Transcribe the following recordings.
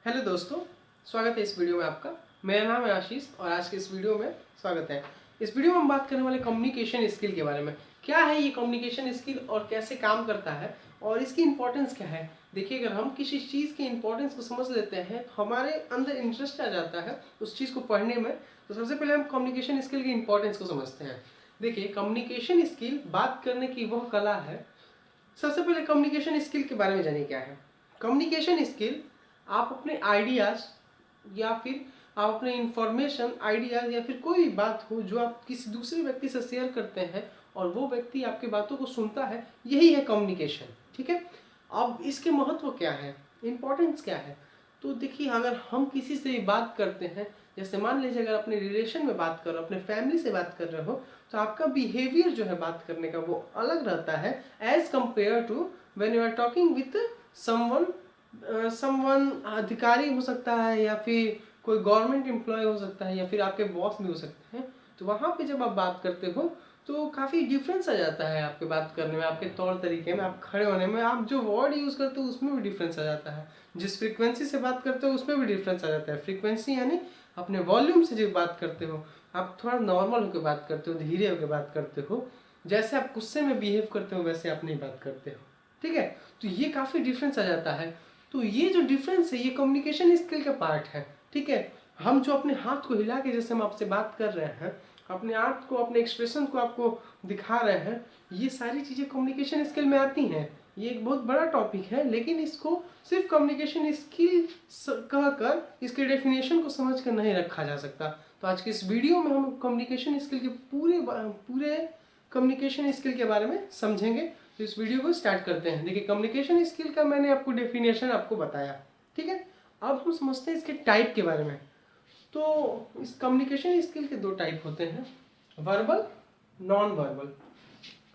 Hello दोस्तों, स्वागत है इस वीडियो में आपका। मेरा नाम है आशीष और आज के इस वीडियो में स्वागत है। इस वीडियो में हम बात करने वाले कम्युनिकेशन स्किल के बारे में। क्या है ये कम्युनिकेशन स्किल और कैसे काम करता है और इसकी इंपॉर्टेंस क्या है। देखिए, अगर हम किसी चीज़ की इंपॉर्टेंस को समझ लेते हैं तो हमारे अंदर इंटरेस्ट आ जाता है उस चीज़ को पढ़ने में। तो सबसे पहले हम कम्युनिकेशन स्किल की इंपॉर्टेंस को समझते हैं। देखिए, कम्युनिकेशन स्किल बात करने की वह कला है। सबसे पहले कम्युनिकेशन स्किल के बारे में जानिए क्या है। कम्युनिकेशन स्किल आप अपने आइडियाज़ या फिर आप अपने इंफॉर्मेशन आइडियाज़ या फिर कोई भी बात हो जो आप किसी दूसरे व्यक्ति से शेयर करते हैं और वो व्यक्ति आपकी बातों को सुनता है, यही है कम्युनिकेशन। ठीक है। अब इसके महत्व क्या है, इम्पोर्टेंस क्या है। तो देखिए, अगर हम किसी से भी बात करते हैं, जैसे मान लीजिए अगर अपने रिलेशन में बात कर रहे हो, अपने फैमिली से बात कर रहे हो, तो आपका बिहेवियर जो है बात करने का वो अलग रहता है as compare to when you are talking with someone. Someone अधिकारी हो सकता है या फिर कोई गवर्नमेंट एम्प्लॉय हो सकता है या फिर आपके बॉस भी हो सकते हैं। तो वहाँ पे जब आप बात करते हो तो काफ़ी डिफरेंस आ जाता है आपके बात करने में, आपके तौर तरीके में, आप खड़े होने में, आप जो वर्ड यूज़ करते हो उसमें भी डिफरेंस आ जाता है। जिस फ्रीक्वेंसी से बात करते हो उसमें भी डिफरेंस आ जाता है। फ्रीक्वेंसी यानी अपने वॉल्यूम से जो बात करते हो, आप थोड़ा नॉर्मल होकर बात करते हो, धीरे होकर बात करते हो। जैसे आप गुस्से में बिहेव करते हो वैसे आप नहीं बात करते हो। ठीक है। तो ये काफ़ी डिफरेंस आ जाता है। तो ये जो डिफरेंस है ये कम्युनिकेशन स्किल का पार्ट है। ठीक है। हम जो अपने हाथ को हिला के जैसे हम आपसे बात कर रहे हैं, अपने हाथ को, अपने एक्सप्रेशन को आपको दिखा रहे हैं, ये सारी चीज़ें कम्युनिकेशन स्किल में आती हैं। ये एक बहुत बड़ा टॉपिक है, लेकिन इसको सिर्फ कम्युनिकेशन स्किल कहकर इसके डेफिनेशन को समझ कर नहीं रखा जा सकता। तो आज के इस वीडियो में हम कम्युनिकेशन स्किल के पूरे कम्युनिकेशन स्किल के बारे में समझेंगे। तो इस वीडियो को स्टार्ट करते हैं। देखिए, कम्युनिकेशन स्किल का मैंने आपको डेफिनेशन आपको बताया। ठीक है। अब हम समझते हैं इसके टाइप के बारे में। तो इस कम्युनिकेशन स्किल के दो टाइप होते हैं, verbal, non verbal.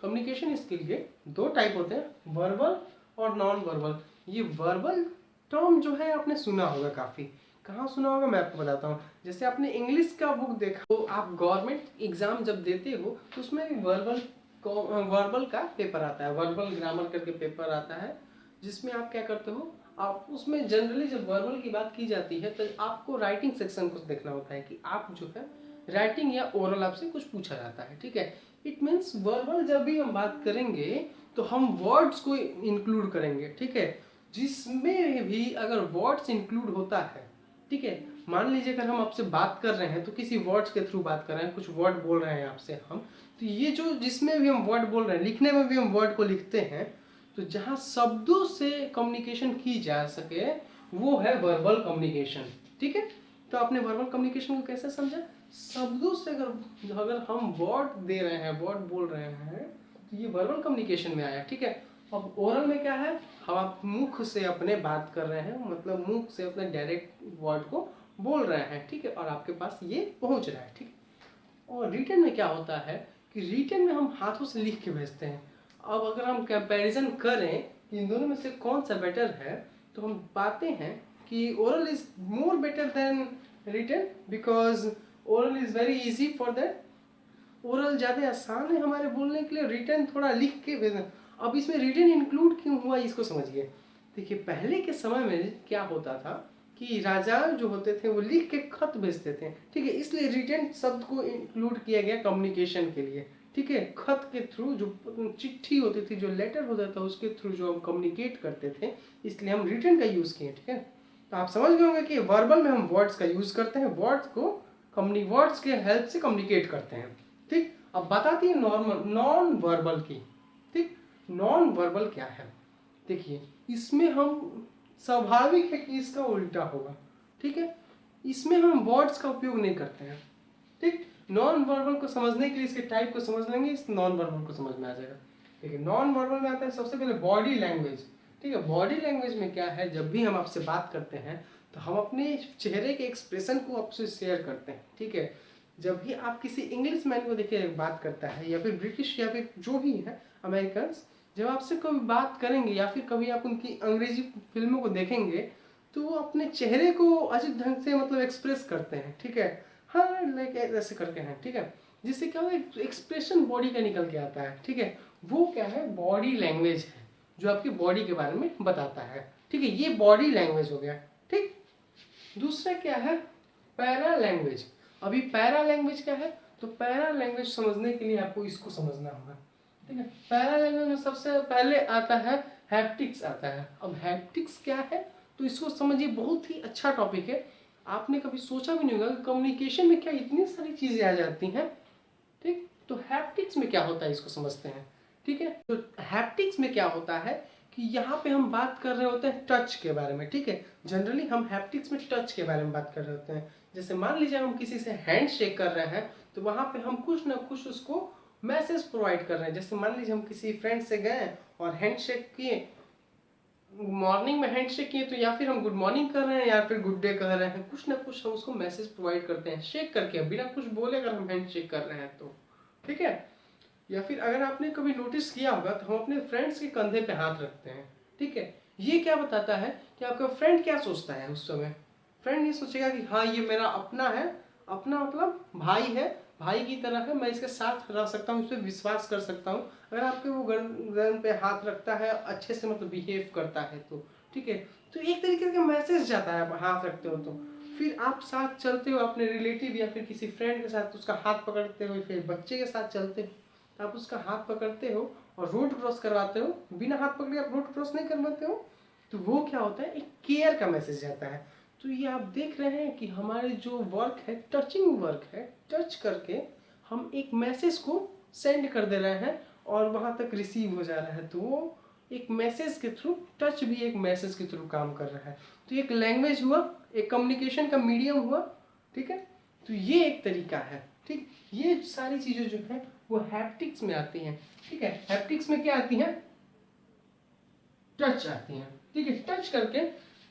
Communication skill के दो टाइप होते हैं, वर्बल और नॉन वर्बल। ये वर्बल टर्म जो है आपने सुना होगा, काफ़ी कहाँ सुना होगा मैं आपको बताता हूँ। जैसे आपने इंग्लिश का बुक देखा तो आप गवर्नमेंट एग्जाम जब देते हो तो उसमें भी वर्बल का पेपर आता है, वर्बल ग्रामर करके पेपर आता है, जिसमें आप क्या करते हो, आप उसमें जनरली जब वर्बल की बात की जाती है तो आपको राइटिंग सेक्शन को देखना होता है कि आप जो है राइटिंग या ओरल आपसे कुछ पूछा जाता है। ठीक है। इट मीन्स वर्बल जब भी हम बात करेंगे तो हम वर्ड्स को इंक्लूड करेंगे। ठीक है। जिसमें भी अगर वर्ड्स इंक्लूड होता है, ठीक है, मान लीजिए अगर हम आपसे बात कर रहे हैं तो किसी वर्ड्स के थ्रू बात कर रहे हैं, कुछ वर्ड बोल रहे हैं आपसे हम, तो ये जो जिसमें भी हम वर्ड बोल रहे हैं, लिखने में भी हम वर्ड को लिखते हैं, तो जहाँ शब्दों से कम्युनिकेशन की जा सके वो है वर्बल कम्युनिकेशन। ठीक है। तो आपने वर्बल कम्युनिकेशन को कैसे समझा, शब्दों से अगर हम वर्ड दे रहे हैं, वर्ड बोल रहे हैं, तो ये वर्बल कम्युनिकेशन में आया। ठीक है। अब ओरल में क्या है, हम आप मुख से अपने बात कर रहे हैं, मतलब मुख से अपने डायरेक्ट वर्ड को बोल रहे हैं। ठीक है। और आपके पास ये पहुंच रहा है। ठीक है। और रिटन में क्या होता है कि रिटन में हम हाथों से लिख के भेजते हैं। अब अगर हम कंपैरिजन करें कि इन दोनों में से कौन सा बेटर है, तो हम पाते हैं कि oral is more better than written, because oral is very easy for that. Oral ज़्यादा आसान है हमारे बोलने के लिए, रिटन थोड़ा लिख के भेजना। अब इसमें रिटन इंक्लूड क्यों हुआ इसको समझिए। देखिए, पहले के समय में क्या होता था कि राजा जो होते थे वो लिख के खत भेजते थे। ठीक है। इसलिए रिटन शब्द को इंक्लूड किया गया कम्युनिकेशन के लिए। ठीक है। खत के थ्रू जो चिट्ठी होती थी, जो लेटर होता था, उसके थ्रू जो हम कम्युनिकेट करते थे, इसलिए हम रिटन का यूज़ किए। ठीक है। तो आप समझ गए होंगे कि वर्बल में हम वर्ड्स का यूज़ करते हैं, वर्ड्स को वर्ड्स के हेल्प से कम्युनिकेट करते हैं। ठीक। अब बताती है नॉन वर्बल की। ठीक। नॉन वर्बल क्या है, देखिए, इसमें हम स्वाभाविक है कि इसका उल्टा होगा। ठीक है। इसमें हम वर्ड्स का उपयोग नहीं करते हैं। ठीक। नॉन वर्बल को समझने के लिए इसके टाइप को समझ लेंगे, इस नॉन वर्बल को समझ में आ जाएगा। ठीक है। नॉन वर्बल में आता है सबसे पहले बॉडी लैंग्वेज। ठीक है। बॉडी लैंग्वेज में क्या है, जब भी हम आपसे बात करते हैं तो हम अपने चेहरे के एक्सप्रेशन को आपसे शेयर करते हैं। ठीक है। जब भी आप किसी इंग्लिश मैन को देखिए बात करता है, या फिर ब्रिटिश, या फिर जो भी है अमेरिकन, जब आपसे कभी बात करेंगे या फिर कभी आप उनकी अंग्रेजी फिल्मों को देखेंगे तो वो अपने चेहरे को अजीब ढंग से मतलब एक्सप्रेस करते हैं। ठीक है। हाँ, लाइक ऐसे करके हैं। ठीक है। जिससे क्या होगा, एक्सप्रेशन बॉडी का निकल के आता है। ठीक है। वो क्या है, बॉडी लैंग्वेज है जो आपकी बॉडी के बारे में बताता है। ठीक है। ये बॉडी लैंग्वेज हो गया। ठीक। दूसरा क्या है, पैरा लैंग्वेज। अभी पैरा लैंग्वेज क्या है, तो पैरा लैंग्वेज समझने के लिए आपको इसको समझना होगा, ठीक है। पैरा लैंग्वेज में सबसे पहले आता है हैप्टिक्स आता है। अब हैप्टिक्स क्या है, तो इसको समझिए, बहुत ही अच्छा टॉपिक है। आपने कभी सोचा भी नहीं होगा कि कम्युनिकेशन में क्या इतनी सारी चीजें आ जाती हैं, ठीक। तो हैप्टिक्स में क्या होता है इसको समझते हैं, ठीक है। तो हैप्टिक्स में क्या होता है कि यहाँ पे हम बात कर रहे होते हैं टच के बारे में, ठीक है। जनरली हम हैप्टिक्स में टच के बारे में बात कर रहे होते हैं। जैसे मान लीजिए हम किसी से हैंड शेक कर रहे हैं, तो वहां पे हम कुछ ना कुछ उसको मैसेज प्रोवाइड कर रहे हैं। जैसे मान लीजिए हम किसी फ्रेंड से गए और हैंड शेक किए, मॉर्निंग में हैंड शेक किए, तो या फिर हम गुड मॉर्निंग कर रहे हैं या फिर गुड डे कर रहे हैं, कुछ ना कुछ हम उसको मैसेज प्रोवाइड करते हैं शेक करके, बिना कुछ बोले अगर हम हैंड शेक कर रहे हैं तो, ठीक है। या फिर अगर आपने कभी नोटिस किया होगा तो हम अपने फ्रेंड्स के कंधे पे हाथ रखते हैं, ठीक है। ये क्या बताता है कि आपका फ्रेंड क्या सोचता है उस समय। फ्रेंड ये सोचेगा कि हाँ ये मेरा अपना है, अपना मतलब भाई है, भाई की तरह है, मैं इसके साथ रह सकता हूँ, इस पर विश्वास कर सकता हूँ। अगर आपके वो गर्दन पे हाथ रखता है, अच्छे से मतलब बिहेव करता है तो, ठीक है। तो एक तरीके का मैसेज जाता है, आप हाथ रखते हो तो। फिर आप साथ चलते हो अपने रिलेटिव या फिर किसी फ्रेंड के साथ, उसका हाथ पकड़ते हो, फिर बच्चे के साथ चलते हो, आप उसका हाथ पकड़ते हो और रोड क्रॉस करवाते हो। बिना हाथ पकड़े आप रोड क्रॉस नहीं करवाते हो, तो वो क्या होता है, एक केयर का मैसेज जाता है। तो ये आप देख रहे हैं कि हमारे जो वर्क है, टचिंग वर्क है, टच करके हम एक मैसेज को सेंड कर दे रहे हैं और वहां तक रिसीव हो जा रहा है। तो वो एक मैसेज के थ्रू, टच भी एक मैसेज के थ्रू काम कर रहा है। तो एक लैंग्वेज हुआ, एक कम्युनिकेशन का मीडियम हुआ, ठीक है। तो ये एक तरीका है, ठीक। ये सारी चीजें जो है वो हैप्टिक्स में आती हैं, ठीक है। हैप्टिक्स में क्या आती हैं, टच आती हैं, ठीक है। टच करके,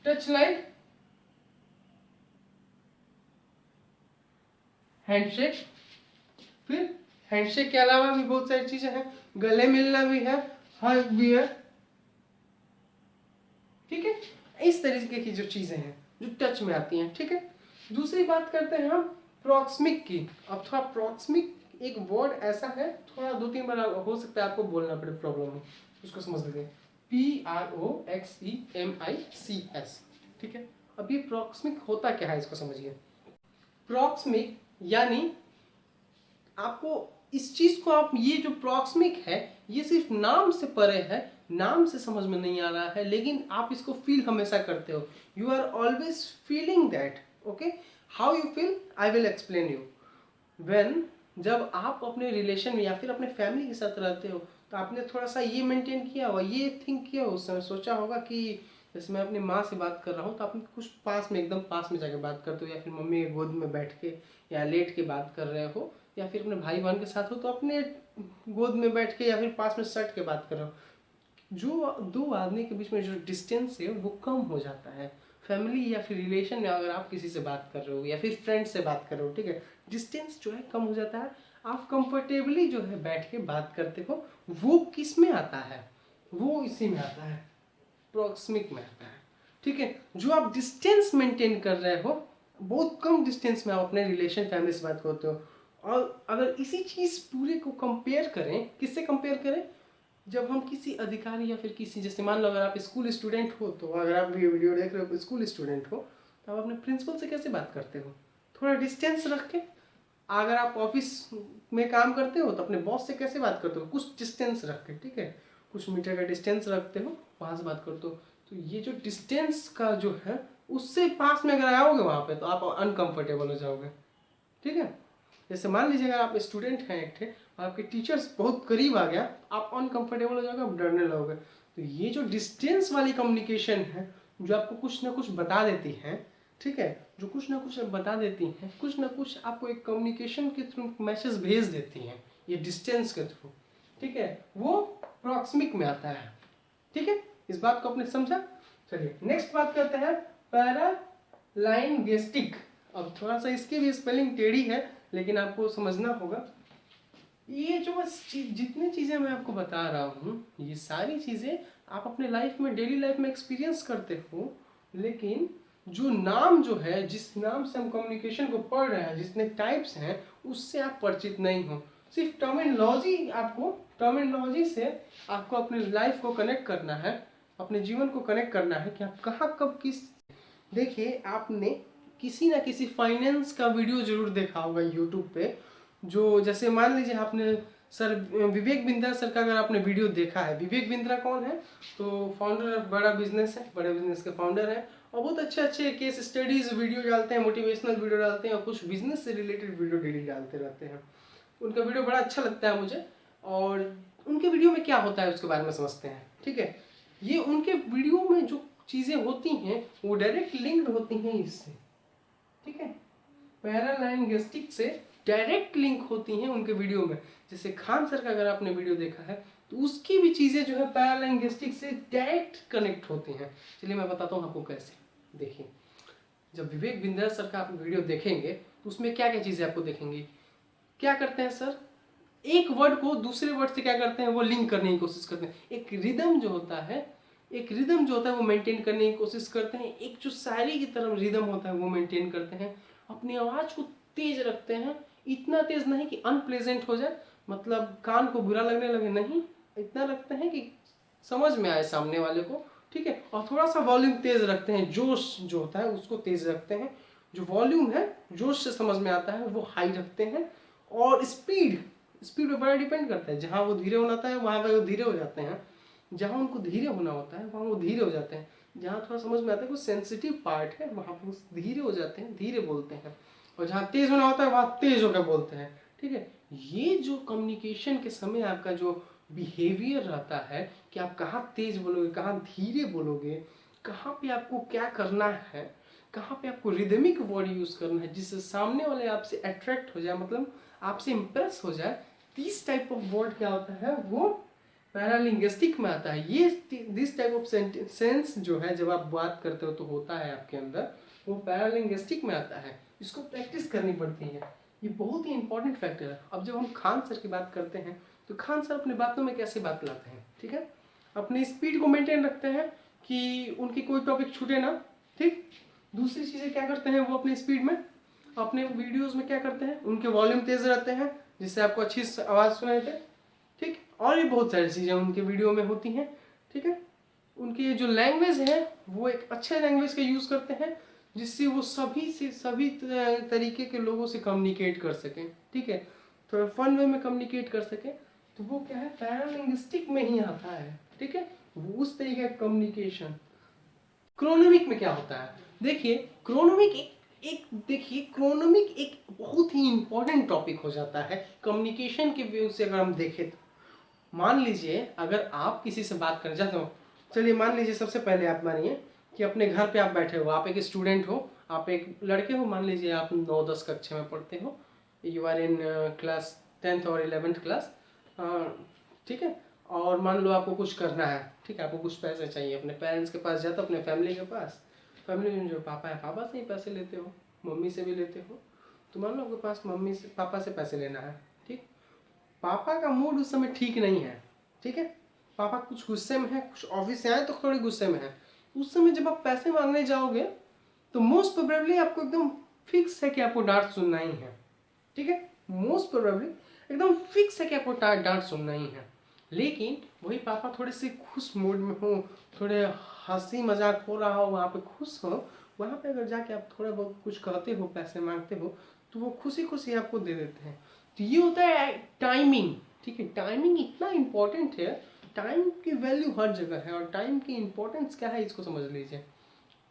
टच लाइक हैंडशेक, फिर हैंडशेक के अलावा भी बहुत सारी चीजें हैं, गले मिलना भी है, हग भी है, ठीक है। इस तरीके की जो चीजें हैं जो टच में आती हैं, ठीक है। दूसरी बात करते हैं हम प्रॉक्सिमिक की। अब थोड़ा प्रॉक्सिमिक एक वर्ड ऐसा है, थोड़ा 2-3 बार हो सकता है आपको बोलना पड़े, प्रॉब्लम हो, उसको समझ लीजिए। PROXEMICS, ठीक है। अब ये प्रॉक्सिमिक होता क्या है इसको समझिए। प्रॉक्सिमिक यानी आपको इस चीज को, आप ये जो प्रॉक्सिमिक है ये सिर्फ नाम से परे है, नाम से समझ में नहीं आ रहा है, लेकिन आप इसको फील हमेशा करते हो। You are always feeling that, okay. How you feel, I will explain you. When, जब आप अपने रिलेशन में या फिर अपने फैमिली के साथ रहते हो, तो आपने थोड़ा सा ये मेंटेन किया होगा, ये थिंक किया हो, उस समय सोचा होगा कि जैसे मैं अपनी माँ से बात कर रहा हूँ तो आपने कुछ पास में, एकदम पास में जाके बात करते हो, या फिर मम्मी के गोद में बैठ के या लेट के बात कर रहे हो, या फिर अपने भाई बहन के साथ हो तो अपने गोद में बैठ के या फिर पास में सट के बात कर रहे हो। जो दो आदमी के बीच में जो डिस्टेंस है वो कम हो जाता है। फैमिली या फिर रिलेशन में अगर आप किसी से बात कर रहे हो या फिर फ्रेंड से बात कर रहे हो, ठीक है, डिस्टेंस जो है कम हो जाता है, आप कंफर्टेबली जो है बैठ के बात करते हो। वो किस में आता है, वो इसी में आता है, प्रॉक्सिमिक में आता है, ठीक है। जो आप डिस्टेंस मेंटेन कर रहे हो, बहुत कम डिस्टेंस में आप अपने रिलेशन फैमिली से बात करते हो। और अगर इसी चीज पूरे को कंपेयर करें, किससे कंपेयर करें, जब हम किसी अधिकारी या फिर किसी, जैसे मान लो अगर आप स्कूल स्टूडेंट हो, तो अगर आप ये वीडियो देख रहे हो स्कूल स्टूडेंट हो, तो आप अपने प्रिंसिपल से कैसे बात करते हो, थोड़ा डिस्टेंस रख के। अगर आप ऑफिस में काम करते हो तो अपने बॉस से कैसे बात करते हो, कुछ डिस्टेंस रख के, ठीक है, कुछ मीटर का डिस्टेंस रखते हो, वहां से बात करते हो। तो ये जो डिस्टेंस का जो है, उससे पास में अगर आओगे वहां पे तो आप अनकंफर्टेबल हो जाओगे, ठीक है। जैसे मान लीजिए अगर आप स्टूडेंट हैं एक थे, आपके टीचर्स बहुत करीब आ गया, आप अनकंफर्टेबल हो जाओगे, आप डरने लगोगे। तो ये जो डिस्टेंस वाली कम्युनिकेशन है, जो आपको कुछ ना कुछ बता देती है, ठीक है, जो कुछ ना कुछ बता देती हैं, कुछ ना कुछ आपको एक कम्युनिकेशन के थ्रू मैसेज भेज देती हैं, ये डिस्टेंस के थ्रू, ठीक है, वो प्रॉक्सिमिक में आता है, ठीक है। इस बात को आपने समझा। चलिए नेक्स्ट बात करते हैं पैरालाइंगेस्टिक। अब थोड़ा सा इसकी भी स्पेलिंग टेढ़ी है, लेकिन आपको समझना होगा। ये जो बस जितनी चीजें मैं आपको बता रहा हूँ, ये सारी चीजें आप अपने लाइफ में, डेली लाइफ में एक्सपीरियंस करते हो, लेकिन जो नाम जो है, जिस नाम से हम कम्युनिकेशन को पढ़ रहे हैं, जितने टाइप्स हैं, उससे आप परिचित नहीं हो। सिर्फ टर्मिनोलॉजी, आपको टर्मिनोलॉजी से आपको अपनी लाइफ को कनेक्ट करना है, अपने जीवन को कनेक्ट करना है कि आप कहाँ कब किस। देखिए आपने किसी ना किसी फाइनेंस का वीडियो जरूर देखा होगा यूट्यूब पे। जो जैसे मान लीजिए आपने सर विवेक बिंद्रा सर का अगर आपने वीडियो देखा है, विवेक बिंद्रा कौन है, तो फाउंडर बड़ा बिजनेस है, बड़े बिजनेस के फाउंडर हैं और बहुत अच्छे अच्छे केस स्टडीज वीडियो डालते हैं, मोटिवेशनल वीडियो डालते हैं और कुछ बिजनेस से रिलेटेड वीडियो डेली डालते रहते हैं। उनका वीडियो बड़ा अच्छा लगता है मुझे और उनके वीडियो में क्या होता है उसके बारे में समझते हैं। ठीक है, ये उनके वीडियो में जो चीज़ें होती हैं वो डायरेक्ट लिंक्ड होती हैं इससे। ठीक है, पैरालिंग्विस्टिक से डायरेक्ट लिंक होती हैं उनके वीडियो में। जैसे खान सर का अगर आपने वीडियो देखा है तो उसकी भी चीज़ें जो है पैरालिंग्विस्टिक से डायरेक्ट कनेक्ट होती हैं। चलिए मैं बताता हूँ आपको कैसे। देखिए, जब विवेक बिंद्रा सर का आप वीडियो देखेंगे तो उसमें क्या क्या चीज़ें आपको देखेंगी। क्या करते हैं सर, एक वर्ड को दूसरे वर्ड से क्या करते हैं, वो लिंक करने की कोशिश करते हैं। एक रिदम जो होता है वो मेंटेन करने की कोशिश करते हैं। एक जो शायरी की तरह रिदम होता है वो मेंटेन करते हैं। अपनी आवाज़ को तेज रखते हैं, इतना तेज नहीं कि अनप्लेजेंट हो जाए, मतलब कान को बुरा लगने लगे, नहीं, इतना रखते हैं कि समझ में आए सामने वाले को। ठीक है, और थोड़ा सा वॉल्यूम तेज रखते हैं, जोश जो होता है उसको तेज रखते हैं। जो वॉल्यूम है जोश से समझ में आता है वो हाई रखते हैं। और स्पीड पे बड़ा डिपेंड करता है। जहाँ वो धीरे होना है वहाँ पे वो धीरे हो जाते हैं, जहाँ उनको धीरे होना होता है वहाँ वो धीरे हो जाते हैं। जहाँ थोड़ा समझ में आता है कुछ सेंसिटिव पार्ट है वहाँ पे धीरे हो जाते हैं, धीरे बोलते हैं। और जहाँ तेज होना होता है वहाँ तेज होकर बोलते हैं। ठीक है, ये जो कम्युनिकेशन के समय आपका जो बिहेवियर रहता है कि आप कहाँ तेज बोलोगे, कहाँ धीरे बोलोगे, कहाँ पे आपको क्या करना है, कहाँ पे आपको रिदमिक वर्ड यूज करना है जिससे सामने वाले आपसे अट्रैक्ट हो जाए, मतलब आपसे इम्प्रेस हो जाए। दिस टाइप ऑफ वर्ड क्या होता है वो पैरालिंग्विस्टिक में आता है। ये दिस टाइप ऑफ सेंस जो है जब आप बात करते हो तो होता है आपके अंदर, वो पैरालिंग्विस्टिक में आता है। इसको प्रैक्टिस करनी पड़ती है, ये बहुत ही इंपॉर्टेंट फैक्टर है। अब जब हम खान सर की बात करते हैं तो खान सर अपने बातों में कैसे बात लाते हैं। ठीक है, अपनी स्पीड को मेंटेन रखते हैं कि उनकी कोई टॉपिक छूटे ना। ठीक, दूसरी चीज़ें क्या करते हैं वो अपनी स्पीड में, अपने वीडियोस में क्या करते हैं, उनके वॉल्यूम तेज रहते हैं जिससे आपको अच्छी आवाज़ सुनाई दे। ठीक, और भी बहुत सारी चीज़ें उनके वीडियो में होती हैं। ठीक है, उनकी जो लैंग्वेज है वो एक अच्छे लैंग्वेज का यूज़ करते हैं जिससे वो सभी तरीके के लोगों से कम्युनिकेट कर सकें। ठीक है, थोड़ा फन वे में कम्युनिकेट कर सकें, तो वो क्या है पैरालिंग्विस्टिक में ही आता है। ठीक है, वो उस तरीके का कम्युनिकेशन। क्रोनोमिक में क्या होता है, देखिए क्रोनोमिक एक बहुत ही इंपॉर्टेंट टॉपिक हो जाता है कम्युनिकेशन के व्यू से। अगर हम देखें तो मान लीजिए अगर आप किसी से बात करना चाहते हो, चलिए मान लीजिए सबसे पहले आप मानिए कि अपने घर पे आप बैठे हो, आप एक स्टूडेंट हो, आप एक लड़के हो, मान लीजिए आप 9-10 कक्षा में पढ़ते हो, you are in class 10th और 11th क्लास। ठीक है, और मान लो आपको कुछ करना है। ठीक है, आपको कुछ पैसे चाहिए, अपने पेरेंट्स के पास जाते हो, अपने फैमिली के पास, फैमिली में जो पापा है पापा से ही पैसे लेते हो, मम्मी से भी लेते हो। तो मान लो आपके पास मम्मी से पापा से पैसे लेना है। ठीक, पापा का मूड उस समय ठीक नहीं है। ठीक है, पापा कुछ गुस्से में है, कुछ ऑफिस से आए तो थोड़े गुस्से में है। उस समय जब आप पैसे मांगने जाओगे तो मोस्ट प्रोबेबली आपको एकदम फिक्स है कि आपको डांट सुनना ही है। ठीक है, मोस्ट प्रोबेबली एकदम फिक्स है कि आपको डांट सुनना ही है। लेकिन वही पापा थोड़े से खुश मूड में हो, थोड़े हंसी मजाक हो रहा हो, वहाँ पे खुश हो, वहाँ पे अगर जाके आप थोड़ा बहुत कुछ कहते हो, पैसे मांगते हो, तो वो खुशी खुशी आपको दे देते हैं। तो ये होता है टाइमिंग। ठीक है, टाइमिंग इतना इम्पोर्टेंट है, टाइम की वैल्यू हर जगह है और टाइम की इम्पोर्टेंस क्या है इसको समझ लीजिए।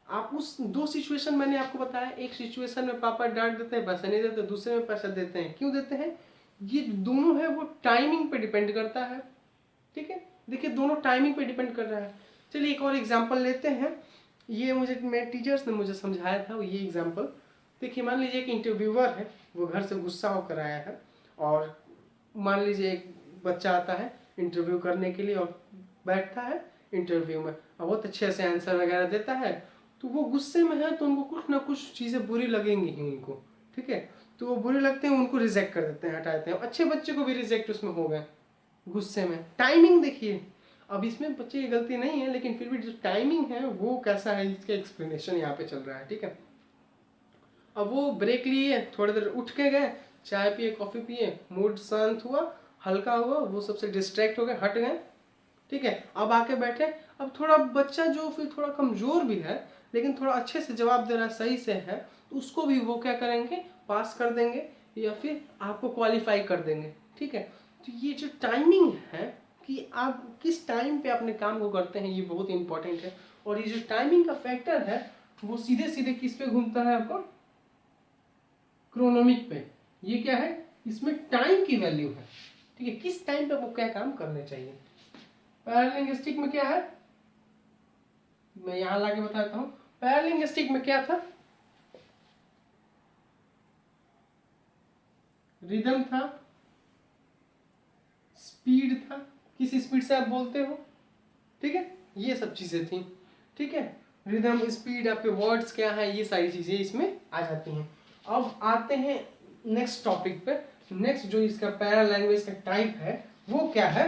आप उस दो सिचुएशन मैंने आपको बताया, एक सिचुएशन में पापा डांट देते हैं, पैसा नहीं देते, दूसरे में पैसा देते हैं। क्यों देते हैं, ये दोनों है वो टाइमिंग पे डिपेंड करता है। ठीक है, देखिए दोनों टाइमिंग पे डिपेंड कर रहा है। चलिए एक और एग्जांपल लेते हैं, ये मेरे टीचर्स ने मुझे समझाया था। ये एग्जांपल देखिए, मान लीजिए एक इंटरव्यूअर है, वो घर से गुस्सा होकर आया है और मान लीजिए एक बच्चा आता है इंटरव्यू करने के लिए और बैठता है इंटरव्यू में और बहुत अच्छे से आंसर वगैरह देता है। तो वो गुस्से में है तो उनको कुछ ना कुछ चीज़ें बुरी लगेंगी ही उनको। ठीक है, तो वो बुरे लगते हैं, उनको रिजेक्ट कर देते हैं, हटा देते हैं। अच्छे बच्चे को भी रिजेक्ट उसमें हो गए गुस्से में। टाइमिंग देखिए, अब इसमें बच्चे की गलती नहीं है, लेकिन फिर भी जो टाइमिंग है वो कैसा है इसका एक्सप्लेनेशन यहाँ पे चल रहा है। ठीक है, अब वो ब्रेक लिए, थोड़ी देर उठ के गए, चाय पिए, कॉफ़ी पिए, मूड शांत हुआ, हल्का हुआ, वो सबसे डिस्ट्रैक्ट हो गए, हट गए। ठीक है, अब आके बैठे, अब थोड़ा बच्चा जो फिर थोड़ा कमज़ोर भी है, लेकिन थोड़ा अच्छे से जवाब दे रहा है, सही से है, तो उसको भी वो क्या करेंगे, पास कर देंगे या फिर आपको क्वालिफाई कर देंगे। ठीक है, तो ये जो टाइमिंग है कि आप किस टाइम पे अपने काम को करते हैं, ये बहुत इंपॉर्टेंट है। और ये जो टाइमिंग का फैक्टर है वो सीधे सीधे किस पे घूमता है, आपका क्रोनोमिक पे। ये क्या है, इसमें टाइम की वैल्यू है। ठीक है, किस टाइम पे वो क्या काम करने चाहिए। पैरालिंग्विस्टिक में क्या है, मैं यहां लाके बताता हूं। पैरालिंग्विस्टिक में क्या था, रिदम था, स्पीड था, किस स्पीड से आप बोलते हो। ठीक है, ये सब चीजें थी। ठीक है, रिदम, स्पीड, आपके वर्ड्स क्या है, ये सारी चीजें इसमें आ जाती हैं। अब आते हैं नेक्स्ट टॉपिक पे। नेक्स्ट जो इसका पैरा लैंग्वेज का टाइप है वो क्या है,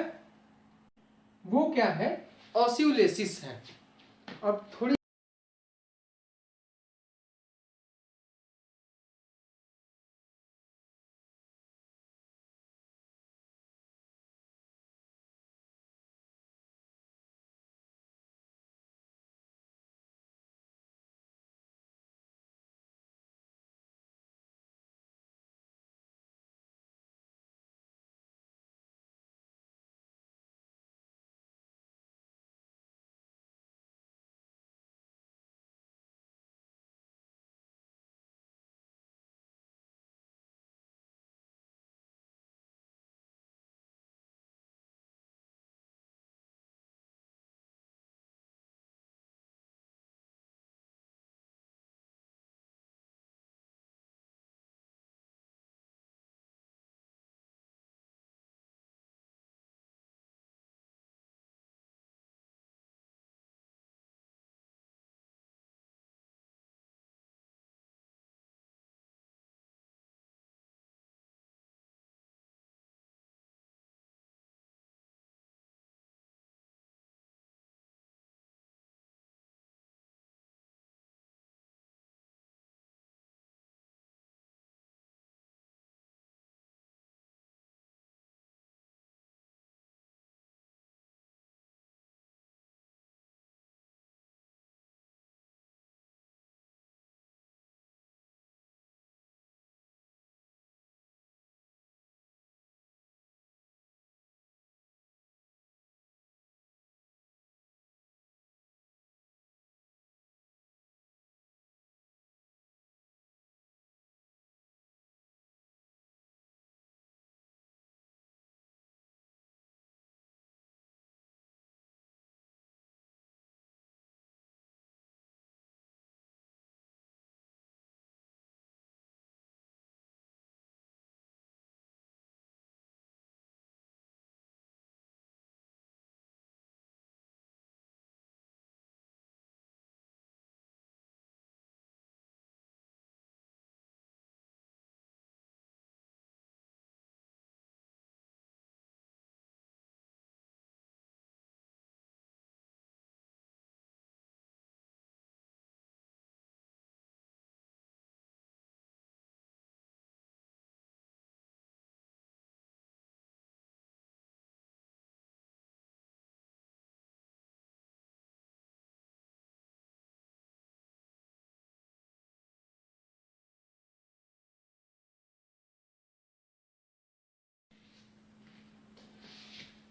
वो क्या है, ऑस्यूलेसिस है। अब थोड़ी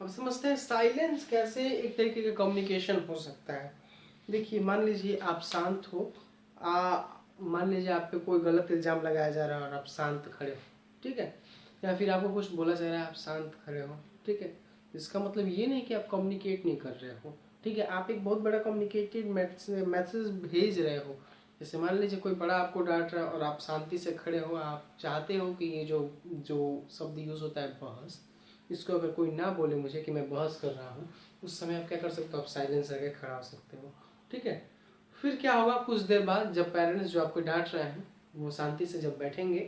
अब समझते हैं साइलेंस कैसे एक तरीके का कम्युनिकेशन हो सकता है। देखिए, मान लीजिए आप शांत हो, मान लीजिए आप पे कोई गलत इल्जाम लगाया जा रहा है और आप शांत खड़े हो। ठीक है, या फिर आपको कुछ बोला जा रहा है, आप शांत खड़े हो। ठीक है, इसका मतलब ये नहीं कि आप कम्युनिकेट नहीं कर रहे हो। ठीक है, आप एक बहुत बड़ा कम्युनिकेटेड मैसेज भेज रहे हो। जैसे मान लीजिए कोई बड़ा आपको डांट रहा है और आप शांति से खड़े हो, आप चाहते हो कि ये जो जो शब्द यूज होता है बहस, इसको अगर कोई ना बोले मुझे कि मैं बहस कर रहा हूँ, उस समय आप क्या कर सकते हो, आप साइलेंस करके खड़ा हो सकते हो। ठीक है, फिर क्या होगा, कुछ देर बाद जब पेरेंट्स जो आपको डांट रहे हैं वो शांति से जब बैठेंगे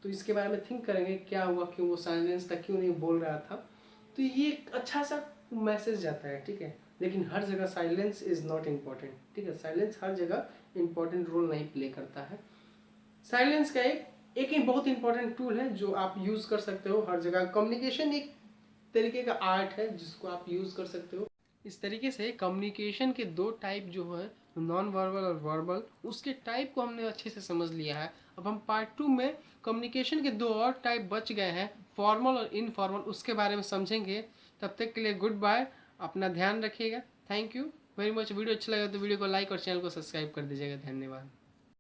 तो इसके बारे में थिंक करेंगे क्या हुआ, क्यों वो साइलेंस था, क्यों नहीं बोल रहा था। तो ये एक अच्छा सा मैसेज जाता है। ठीक है, लेकिन हर जगह साइलेंस इज नॉट इम्पॉर्टेंट। ठीक है, साइलेंस हर जगह इम्पॉर्टेंट रोल नहीं प्ले करता है। साइलेंस का एक बहुत इंपॉर्टेंट टूल है जो आप यूज कर सकते हो हर जगह। कम्युनिकेशन एक तरीके का आर्ट है जिसको आप यूज कर सकते हो। इस तरीके से कम्युनिकेशन के दो टाइप जो है नॉन वर्बल और वर्बल, उसके टाइप को हमने अच्छे से समझ लिया है। अब हम पार्ट 2 में कम्युनिकेशन के 2 और टाइप बच गए हैं, फॉर्मल और इनफॉर्मल, उसके बारे में समझेंगे। तब तक के लिए गुड बाय, अपना ध्यान रखिएगा। Thank you very much. Video अच्छा लगा तो वीडियो को लाइक और चैनल को सब्सक्राइब कर दीजिएगा। धन्यवाद।